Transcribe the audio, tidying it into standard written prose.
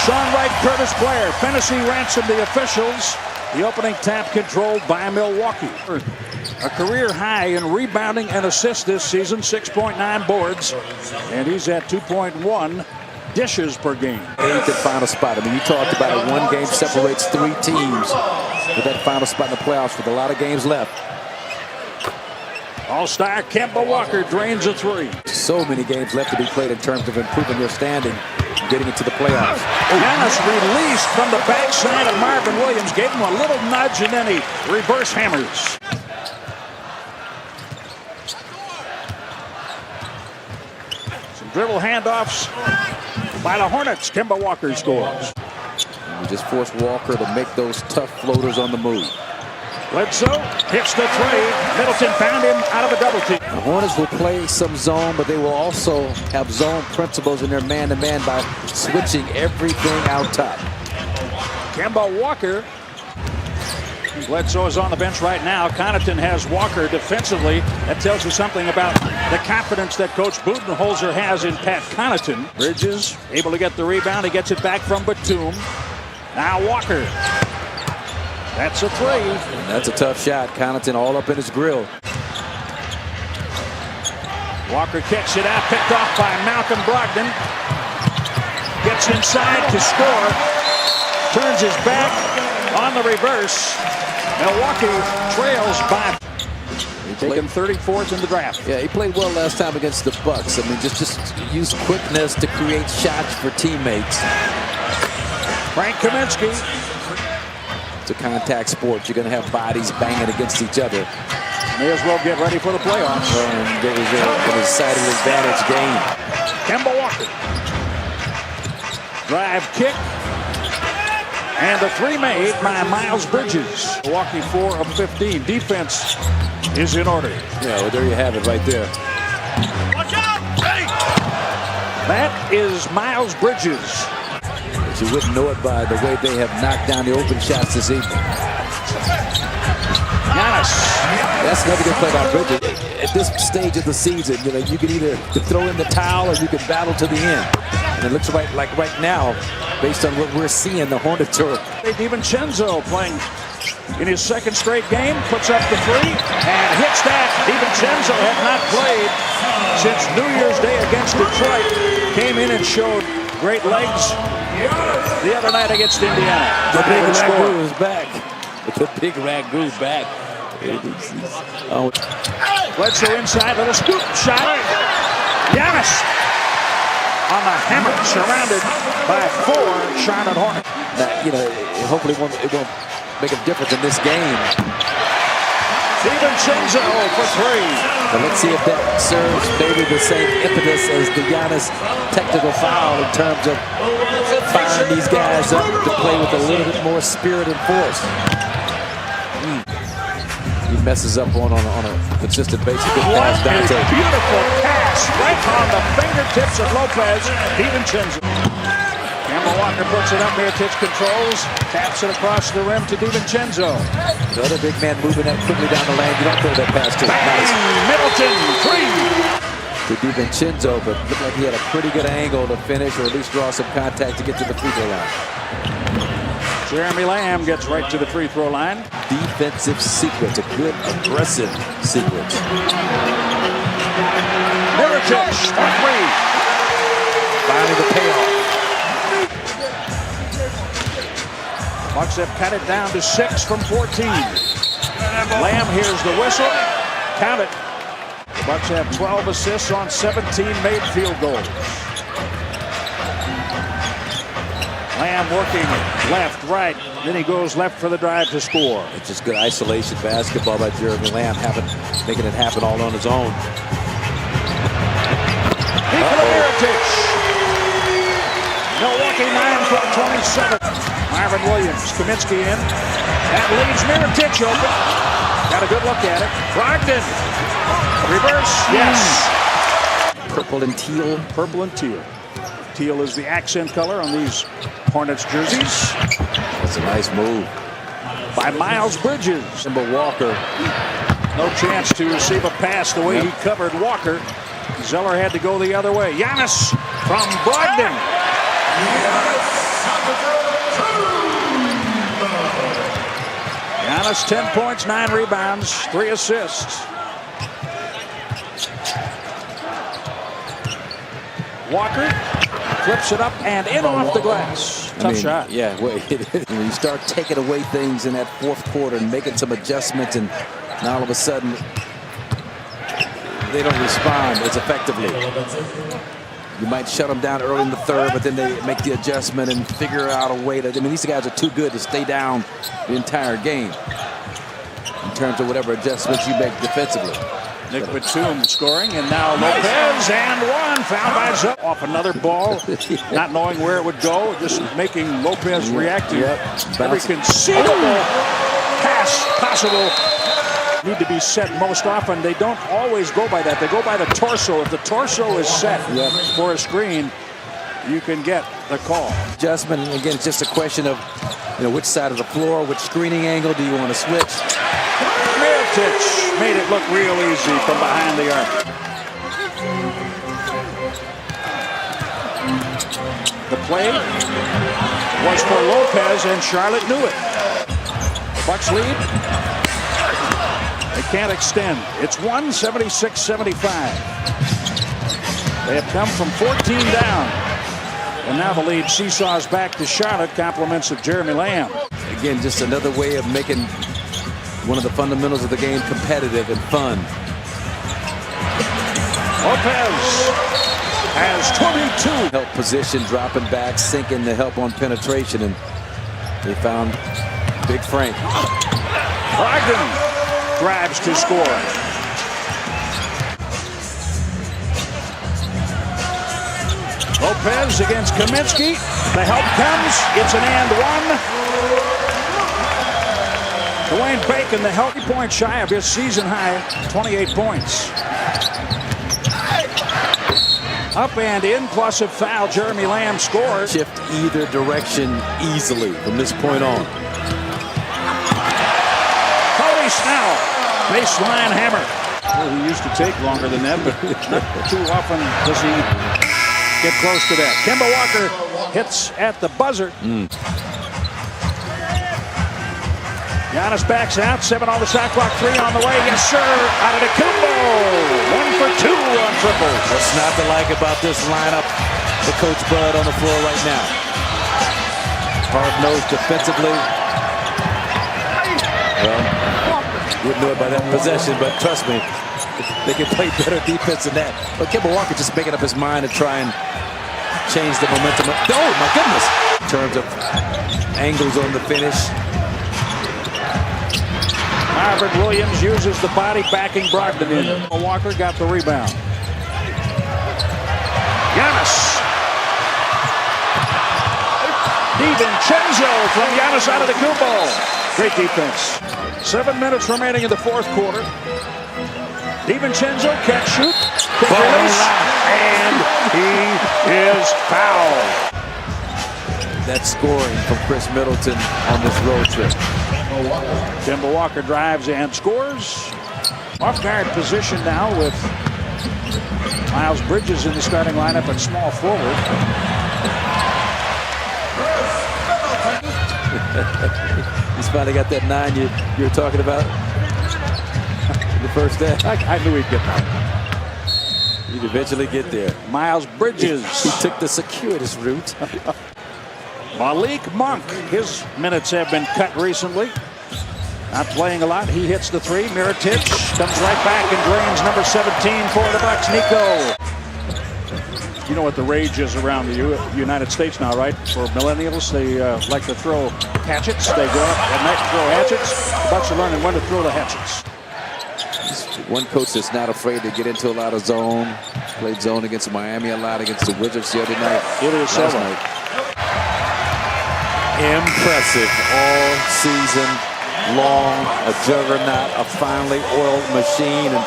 Sean Wright, Curtis Blair. Fantasy ransomed the officials. The opening tap controlled by Milwaukee. A career high in rebounding and assists this season, 6.9 boards. And he's at 2.1 dishes per game. Eighth and final spot. I mean, you talked about it. One game separates three teams with that final spot in the playoffs with a lot of games left. All-star Kemba Walker drains a three. So many games left to be played in terms of improving your standing, getting into the playoffs. Giannis released from the backside of Marvin Williams, gave him a little nudge, and then he reverse hammers. Some dribble handoffs by the Hornets. Kemba Walker scores. And we just forced Walker to make those tough floaters on the move. Bledsoe hits the three. Middleton found him out of a double team. The Hornets will play some zone, but they will also have zone principles in their man-to-man by switching everything out top. Kemba Walker. Bledsoe is on the bench right now. Connaughton has Walker defensively. That tells you something about the confidence that Coach Budenholzer has in Pat Connaughton. Bridges able to get the rebound. He gets it back from Batum. Now Walker. That's a three. And that's a tough shot. Connaughton all up in his grill. Walker kicks it out, picked off by Malcolm Brogdon. Gets inside to score. Turns his back on the reverse. Milwaukee trails by. Taken 34th in the draft. Yeah, he played well last time against the Bucks. I mean, just use quickness to create shots for teammates. Frank Kaminsky. It's a contact sport. You're going to have bodies banging against each other. May as well get ready for the playoffs. And there was a decided advantage game. Kemba Walker. Drive kick. And the three made by Miles Bridges. Milwaukee 4 of 15. Defense is in order. Yeah, well, there you have it right there. Watch out! Hey! That is Miles Bridges. But you wouldn't know it by the way they have knocked down the open shots this evening. Giannis. That's another good play by Bridges. At this stage of the season, you know, you can either throw in the towel or you can battle to the end. And it looks like right now, based on what we're seeing, the Hornets are. DiVincenzo playing in his second straight game, puts up the three and hits that. DiVincenzo had not played since New Year's Day against Detroit. Came in and showed great legs the other night against Indiana. The big ragu is back. The big ragu back. Oh. Bledsoe inside, little scoop shot. Giannis on the hammer, surrounded by 4 Charlotte Hornets. Now, you know, hopefully it won't make a difference in this game. DiVincenzo for 3. But let's see if that serves maybe the same impetus as the Giannis technical foul in terms of firing these guys up to play with a little bit more spirit and force. He messes up on a consistent basis. Good pass, Dante. Beautiful pass right on the fingertips of Lopez. DiVincenzo. Kemba Walker puts it up there. Titch controls. Taps it across the rim to DiVincenzo. The other big man moving that quickly down the lane. You don't throw that pass to him. Nice. Middleton, 3. To DiVincenzo, but looked like he had a pretty good angle to finish or at least draw some contact to get to the free throw line. Jeremy Lamb gets right to the free throw line. Defensive sequence, a good aggressive sequence. Mirotic for 3. Finally the payoff. Bucks have cut it down to 6 from 14. Lamb hears the whistle. Count it. The Bucks have 12 assists on 17 made field goals. Lamb working left, right. Then he goes left for the drive to score. It's just good isolation basketball by Jeremy Lamb, making it happen all on his own. Nikola Mirotic. Milwaukee 9 from 27. Marvin Williams, Kaminsky in. That leaves Mirotic open. Got a good look at it. Brogdon. Reverse. Yes. Purple and teal. Purple and teal. Teal is the accent color on these Hornets jerseys. That's a nice move. By Miles Bridges. Kemba Walker. No chance to receive a pass the way he covered Walker. Zeller had to go the other way. Giannis from Brogdon. Giannis, 10 points, 9 rebounds, 3 assists. Walker flips it up and in off the glass. Tough shot. Yeah, when you start taking away things in that fourth quarter and making some adjustments, and now all of a sudden they don't respond as effectively. You might shut them down early in the third, but then they make the adjustment and figure out a way to. I mean, these guys are too good to stay down the entire game in terms of whatever adjustments you make defensively. Nick Batum scoring, and now Lopez and one found by Zupp off another ball, not knowing where it would go, just making Lopez react to every conceivable pass possible. Need to be set most often. They don't always go by that. They go by the torso. If the torso is set for a screen, you can get the call. Adjustment, again, it's just a question of which side of the floor, which screening angle do you want to switch. Middleton made it look real easy from behind the arc. The play was for Lopez, and Charlotte knew it. The Bucks lead. They can't extend. It's 176-75. They have come from 14 down. And now the lead seesaws back to Charlotte, compliments of Jeremy Lamb. Again, just another way of making one of the fundamentals of the game competitive and fun. Lopez has 22. Help position, dropping back, sinking the help on penetration, and they found Big Frank. Brogdon drives to score. Lopez against Kaminsky. The help comes. It's an and one. Dwayne Bacon, the healthy point shy of his season high, 28 points. Up and in, plus a foul. Jeremy Lamb scores. Shift either direction easily from this point on. Cody Snell, baseline hammer. Well, he used to take longer than that, but not too often does he get close to that. Kemba Walker hits at the buzzer. Giannis backs out. 7 on the shot clock. 3 on the way. Yes, sir. Out of the Kumbo. 1 for 2 on triples. What's not to like about this lineup for Coach Bud on the floor right now? Hard-nosed defensively. Well, wouldn't know it by that possession, but trust me, they can play better defense than that. But Kemba Walker just making up his mind to try and change the momentum. Oh, my goodness. In terms of angles on the finish. Marvin Williams uses the body, backing Brogdon in. Walker got the rebound. Giannis. DiVincenzo from Giannis out of the Kumbo. Great defense. 7 minutes remaining in the fourth quarter. DiVincenzo can't shoot. Quick release. And he is fouled. That scoring from Chris Middleton on this road trip. Kemba Walker drives and scores. Off guard position now with Miles Bridges in the starting lineup at small forward. He's finally got that 9 you were talking about in the first half. I knew he'd get that. He'd eventually get there. Miles Bridges. He took the circuitous route. Malik Monk. His minutes have been cut recently. Not playing a lot. He hits the 3. Mirotic comes right back and drains number 17 for the Bucks. Nico. You know what the rage is around the United States now, right? For millennials, they like to throw hatchets. They go up at night and throw hatchets. The Bucks are learning when to throw the hatchets. One coach that's not afraid to get into a lot of zone. Played zone against Miami a lot, against the Wizards the other night. Last night. Impressive all season long, a juggernaut, a finely oiled machine, and